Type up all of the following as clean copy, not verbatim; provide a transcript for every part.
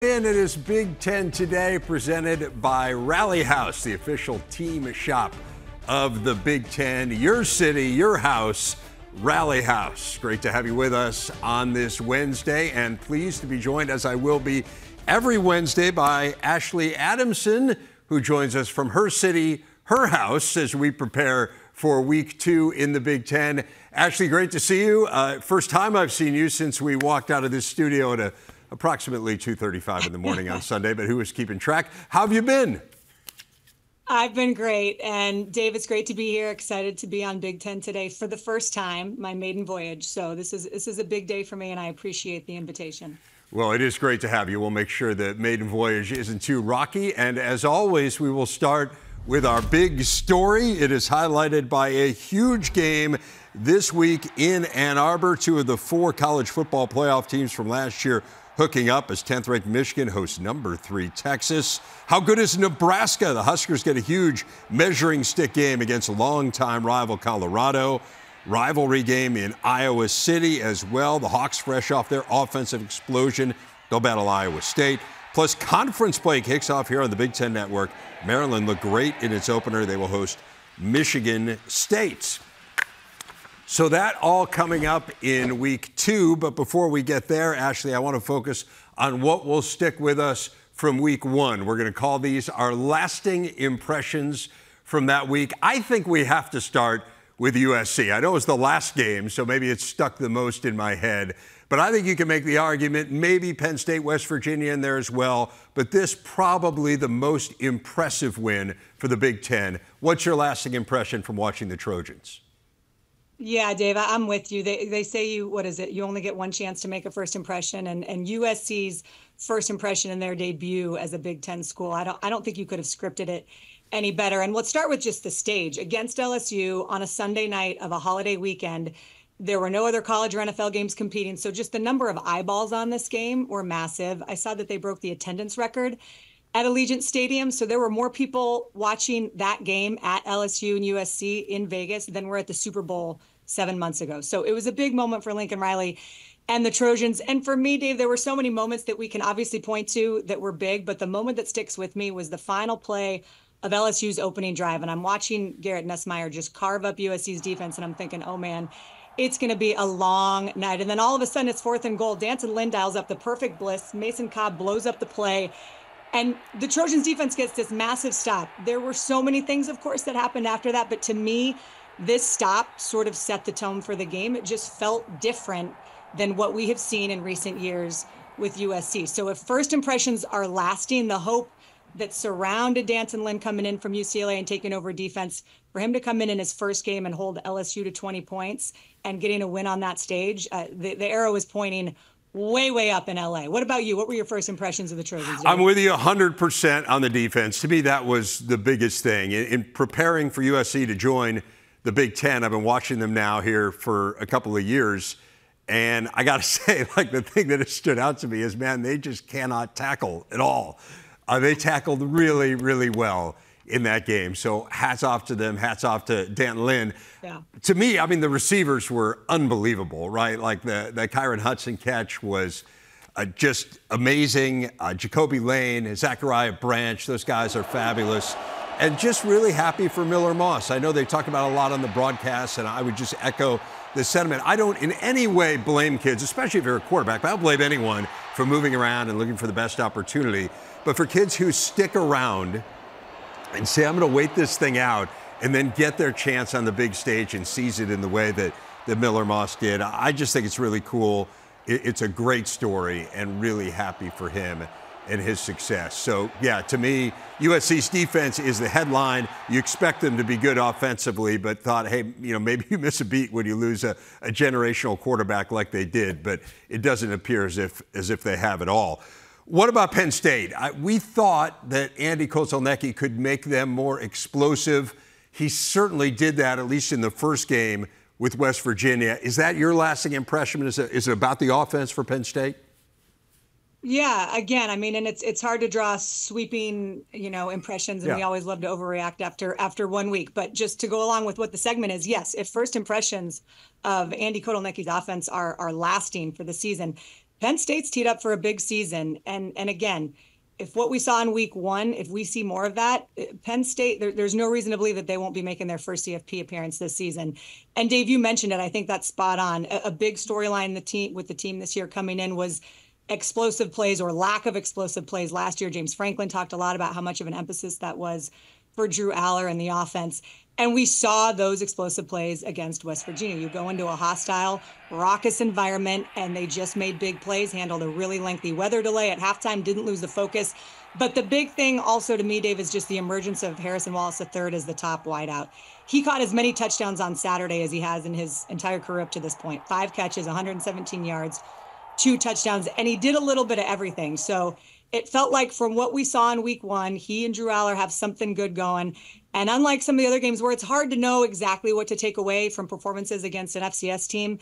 And it is Big Ten Today, presented by Rally House, the official team shop of the Big Ten. Your city, your house, Rally House. Great to have you with us on this Wednesday, and pleased to be joined, as I will be every Wednesday, by Ashley Adamson, who joins us from her city, her house, as we prepare for week 2 in the Big Ten. Ashley, great to see you. First time I've seen you since we walked out of this studio at approximately 2:35 in the morning on Sunday, but who was keeping track? How have you been? I've been great. And Dave, it's great to be here. Excited to be on Big Ten Today for the first time, my maiden voyage. So this is a big day for me, and I appreciate the invitation. Well, it is great to have you. We'll make sure that maiden voyage isn't too rocky. And as always, we will start with our big story. It is highlighted by a huge game this week in Ann Arbor. 2 of the 4 college football playoff teams from last year hooking up as 10th-ranked Michigan hosts number 3 Texas. How good is Nebraska? The Huskers get a huge measuring stick game against longtime rival Colorado. Rivalry game in Iowa City as well. The Hawks fresh off their offensive explosion. They'll battle Iowa State. Plus, conference play kicks off here on the Big Ten Network. Maryland looked great in its opener. They will host Michigan State. So that all coming up in week 2. But before we get there, Ashley, I want to focus on what will stick with us from week 1. We're going to call these our lasting impressions from that week. I think we have to start with USC. I know it was the last game, so maybe it stuck the most in my head. But I think you can make the argument, maybe Penn State, West Virginia in there as well. But this probably the most impressive win for the Big Ten. What's your lasting impression from watching the Trojans? Yeah, Dave, I'm with you. They say you only get one chance to make a first impression, and USC's first impression in their debut as a Big Ten school, I don't think you could have scripted it any better. And let's start with just the stage. Against LSU on a Sunday night of a holiday weekend, there were no other college or NFL games competing, so just the number of eyeballs on this game were massive. I saw that they broke the attendance record at Allegiant Stadium, so there were more people watching that game at LSU and USC in Vegas than were at the Super Bowl 7 months ago. So it was a big moment for Lincoln Riley and the Trojans. And for me, Dave, there were so many moments that we can obviously point to that were big, but the moment that sticks with me was the final play of LSU's opening drive. And I'm watching Garrett Nussmeier just carve up USC's defense, and I'm thinking, oh man, it's going to be a long night. And then all of a sudden it's 4th and goal. Danton Lynn dials up the perfect blitz. Mason Cobb blows up the play. And the Trojans defense gets this massive stop. There were so many things, of course, that happened after that. But to me, this stop sort of set the tone for the game. It just felt different than what we have seen in recent years with USC. So if first impressions are lasting, the hope that surrounded Danton Lynn coming in from UCLA and taking over defense, for him to come in his first game and hold LSU to 20 points and getting a win on that stage, the arrow is pointing way, way up in LA. What about you? What were your first impressions of the Trojans? Dave? I'm with you 100% on the defense. To me, that was the biggest thing. In preparing for USC to join the Big Ten, I've been watching them now here for a couple of years. And I got to say, like, the thing that has stood out to me is, man, they just cannot tackle at all. They tackled really, really well in that game. So hats off to them. Hats off to Danton Lynn. Yeah. To me, I mean, the receivers were unbelievable, right? Like the Kyron Hudson catch was just amazing. Jacoby Lane, Zachariah Branch, those guys are fabulous. And just really happy for Miller Moss. I know they talked about a lot on the broadcast, and I would just echo the sentiment. I don't in any way blame kids, especially if you're a quarterback, but I don't blame anyone for moving around and looking for the best opportunity. But for kids who stick around and say, I'm going to wait this thing out, and then get their chance on the big stage and seize it in the way that Miller Moss did, I just think it's really cool. It's a great story, and really happy for him and his success. So, yeah, to me, USC's defense is the headline. You expect them to be good offensively, but thought, hey, maybe you miss a beat when you lose a generational quarterback like they did, but it doesn't appear as if they have it all. What about Penn State? We thought that Andy Kotelnicki could make them more explosive. He certainly did that, at least in the first game with West Virginia. Is that your lasting impression? Is it about the offense for Penn State? Yeah, again, I mean, and it's hard to draw sweeping, impressions, and we always love to overreact after 1 week. But just to go along with what the segment is, yes, if first impressions of Andy Kotelnicki's offense are lasting for the season, Penn State's teed up for a big season. And again, if what we saw in week one, if we see more of that, Penn State, there's no reason to believe that they won't be making their first CFP appearance this season. And Dave, you mentioned it. I think that's spot on. A big storyline with the team this year coming in was explosive plays or lack of explosive plays last year. James Franklin talked a lot about how much of an emphasis that was for Drew Aller and the offense. And we saw those explosive plays against West Virginia. You go into a hostile, raucous environment, and they just made big plays, handled a really lengthy weather delay at halftime, didn't lose the focus. But the big thing also to me, Dave, is just the emergence of Harrison Wallace III as the top wideout. He caught as many touchdowns on Saturday as he has in his entire career up to this point. 5 catches, 117 yards, 2 touchdowns, and he did a little bit of everything. So it felt like from what we saw in week one, he and Drew Aller have something good going. And unlike some of the other games where it's hard to know exactly what to take away from performances against an FCS team,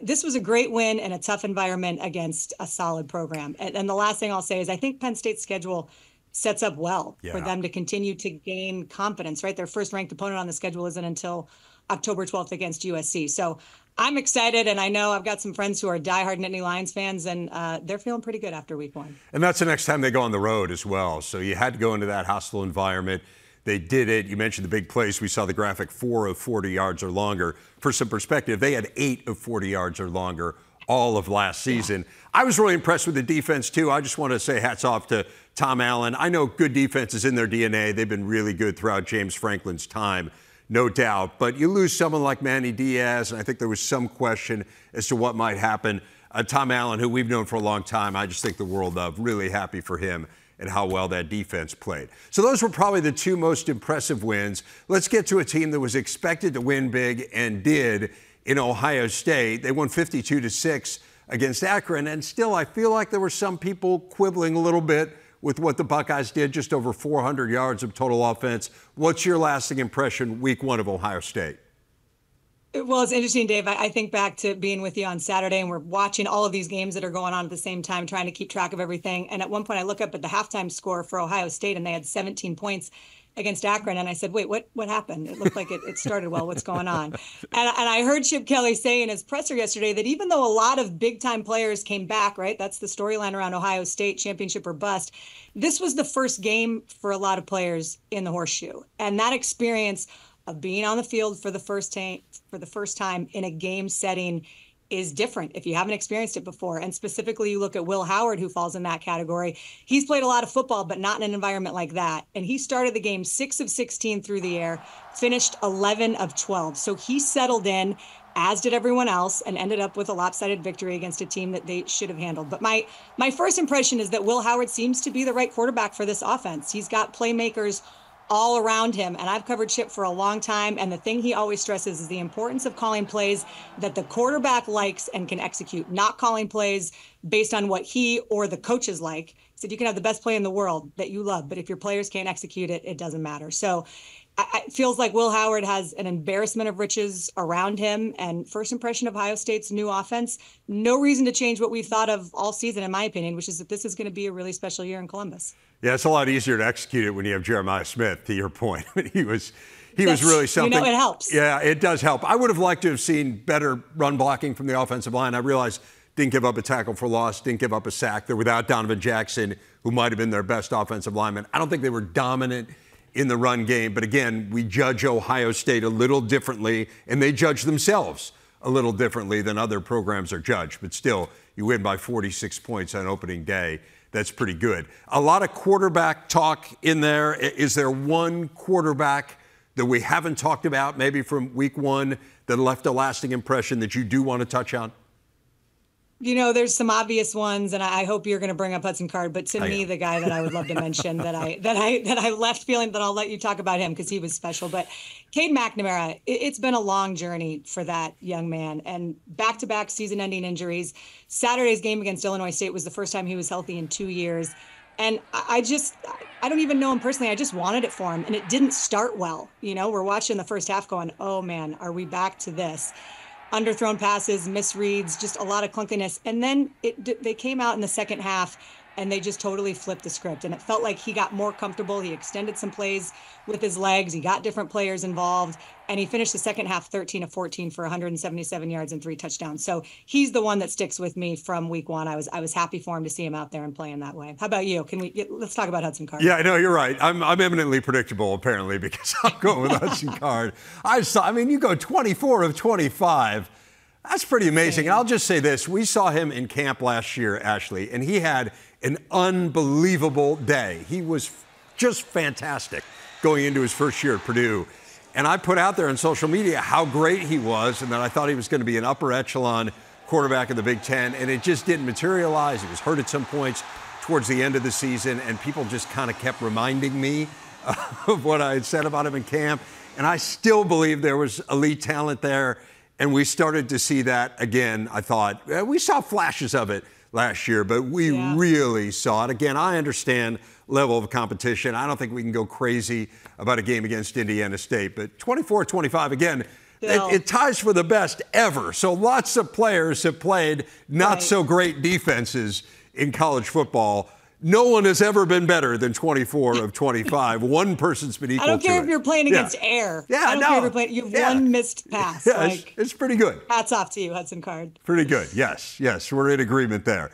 this was a great win in a tough environment against a solid program. And the last thing I'll say is I think Penn State's schedule sets up well for them to continue to gain confidence, right? Their first ranked opponent on the schedule isn't until October 12th against USC. So I'm excited, and I know I've got some friends who are diehard Nittany Lions fans, and they're feeling pretty good after week one. And that's the next time they go on the road as well. So you had to go into that hostile environment. They did it. You mentioned the big plays. We saw the graphic 4 of 40 yards or longer. For some perspective, they had 8 of 40 yards or longer all of last season. I was really impressed with the defense, too. I just want to say hats off to Tom Allen. I know good defense is in their DNA. They've been really good throughout James Franklin's time, no doubt. But you lose someone like Manny Diaz, and I think there was some question as to what might happen. Tom Allen, who we've known for a long time, I just think the world of. Really happy for him and how well that defense played. So those were probably the 2 most impressive wins. Let's get to a team that was expected to win big and did in Ohio State. They won 52-6 against Akron, and still I feel like there were some people quibbling a little bit with what the Buckeyes did, just over 400 yards of total offense. What's your lasting impression week one of Ohio State? Well, it's interesting, Dave. I think back to being with you on Saturday, and we're watching all of these games that are going on at the same time, trying to keep track of everything. And at one point, I look up at the halftime score for Ohio State, and they had 17 points against Akron. And I said, wait, what happened? It looked like it started well. What's going on? And I heard Chip Kelly say in his presser yesterday that even though a lot of big-time players came back, right, that's the storyline around Ohio State, championship or bust, this was the first game for a lot of players in the horseshoe. And that experience of being on the field for the first time in a game setting is different if you haven't experienced it before. And specifically, you look at Will Howard, who falls in that category. He's played a lot of football, but not in an environment like that. And he started the game 6 of 16 through the air, finished 11 of 12. So he settled in, as did everyone else, and ended up with a lopsided victory against a team that they should have handled. But my first impression is that Will Howard seems to be the right quarterback for this offense. He's got playmakers all around him. And I've covered Chip for a long time. And the thing he always stresses is the importance of calling plays that the quarterback likes and can execute, not calling plays based on what he or the coaches like. He said, you can have the best play in the world that you love, but if your players can't execute it, it doesn't matter. So it feels like Will Howard has an embarrassment of riches around him. And first impression of Ohio State's new offense, no reason to change what we've thought of all season, in my opinion, which is that this is going to be a really special year in Columbus. Yeah, it's a lot easier to execute it when you have Jeremiah Smith, to your point. He was really something. It helps. Yeah, it does help. I would have liked to have seen better run blocking from the offensive line. I realized didn't give up a tackle for loss, didn't give up a sack. They're without Donovan Jackson, who might have been their best offensive lineman. I don't think they were dominant in the run game. But again, we judge Ohio State a little differently, and they judge themselves a little differently than other programs are judged. But still, you win by 46 points on opening day. That's pretty good. A lot of quarterback talk in there. Is there one quarterback that we haven't talked about, maybe from week one, that left a lasting impression that you do want to touch on? You know, there's some obvious ones, and I hope you're going to bring up Hudson Card. But to me, the guy that I would love to mention that I left feeling that I'll let you talk about him because he was special. But Cade McNamara, it's been a long journey for that young man, and back-to-back season-ending injuries. Saturday's game against Illinois State was the first time he was healthy in 2 years. And I don't even know him personally. I just wanted it for him, and it didn't start well. You know, we're watching the first half going, oh, man, are we back to this? Underthrown passes, misreads, just a lot of clunkiness. And then they came out in the second half and they just totally flipped the script. And it felt like he got more comfortable. He extended some plays with his legs. He got different players involved, and he finished the second half 13 of 14 for 177 yards and 3 touchdowns. So he's the one that sticks with me from week one. I was happy for him to see him out there and playing that way. How about you? Let's talk about Hudson Card. Yeah, I know, you're right. I'm eminently predictable, apparently, because I'm going with Hudson Card. I mean, you go 24 of 25. That's pretty amazing. And I'll just say this. We saw him in camp last year, Ashley, and he had an unbelievable day. He was just fantastic going into his first year at Purdue. And I put out there on social media how great he was and that I thought he was going to be an upper echelon quarterback in the Big Ten, and it just didn't materialize. He was hurt at some points towards the end of the season, and people just kind of kept reminding me of what I had said about him in camp. And I still believe there was elite talent there. And we started to see that again, I thought. We saw flashes of it last year, but we really saw it. Again, I understand level of competition. I don't think we can go crazy about a game against Indiana State. But 24-25, again, it ties for the best ever. So lots of players have played not so great defenses in college football. No one has ever been better than 24 of 25. One person's been equal to it. I don't care if you're playing against air. Yeah, I don't care if you're playing. You have one missed pass. Yeah, it's pretty good. Hats off to you, Hudson Card. Pretty good. Yes, we're in agreement there.